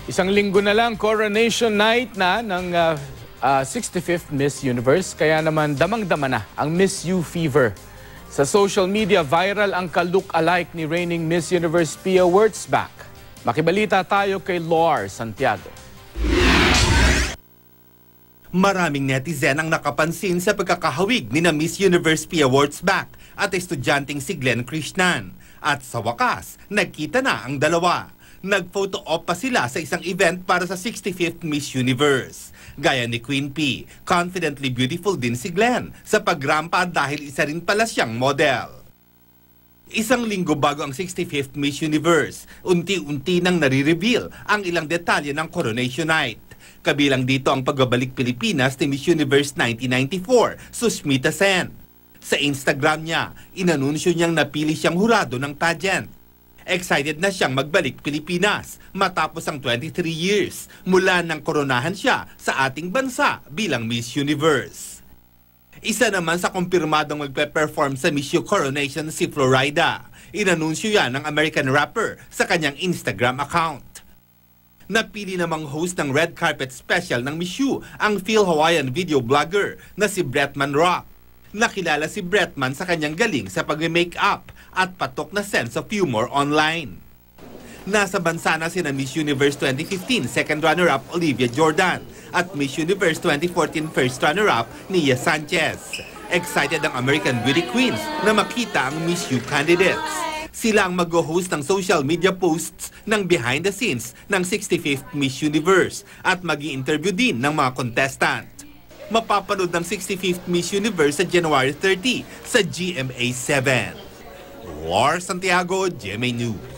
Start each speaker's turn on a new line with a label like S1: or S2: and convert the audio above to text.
S1: Isang linggo na lang, coronation night na ng 65th Miss Universe. Kaya naman damang-dama na ang Miss You fever. Sa social media, viral ang ka-look-alike ni reigning Miss Universe Pia Wurtzbach. Makibalita tayo kay Lor Santiago.
S2: Maraming netizen ang nakapansin sa pagkakahawig ni na Miss Universe Pia Wurtzbach at estudyanteng si Glenn Krishnan. At sa wakas, nagkita na ang dalawa. Nag-photo op pa sila sa isang event para sa 65th Miss Universe. Gaya ni Queen P, confidently beautiful din si Glenn sa pagrampa dahil isa rin pala siyang model. Isang linggo bago ang 65th Miss Universe, unti-unti nang nare-reveal ang ilang detalye ng coronation night. Kabilang dito ang pagbabalik Pilipinas ni Miss Universe 1994, Susmita Sen. Sa Instagram niya, inanunsyo niyang napili siyang hurado ng pageant. Excited na siyang magbalik Pilipinas matapos ang 23 years mula nang koronahan siya sa ating bansa bilang Miss Universe. Isa naman sa kumpirmadong magpe-perform sa Miss U Coronation si Florida. Inanunsyo yan ng American rapper sa kanyang Instagram account. Napili namang host ng red carpet special ng Miss U ang Phil Hawaiian video vlogger na si Bretman Rock. Nakilala si Bretman sa kanyang galing sa pag-make-up at patok na sense of humor online. Nasa bansa na sina Miss Universe 2015 second runner-up Olivia Jordan at Miss Universe 2014 first runner-up Nia Sanchez. Excited ang American Beauty Queens na makita ang Miss U candidates. Sila ang mag-host ng social media posts ng behind the scenes ng 65th Miss Universe at mag-i-interview din ng mga contestant. Mapapanood ng 65th Miss Universe sa January 30 sa GMA 7. Lor Santiago, GMA News.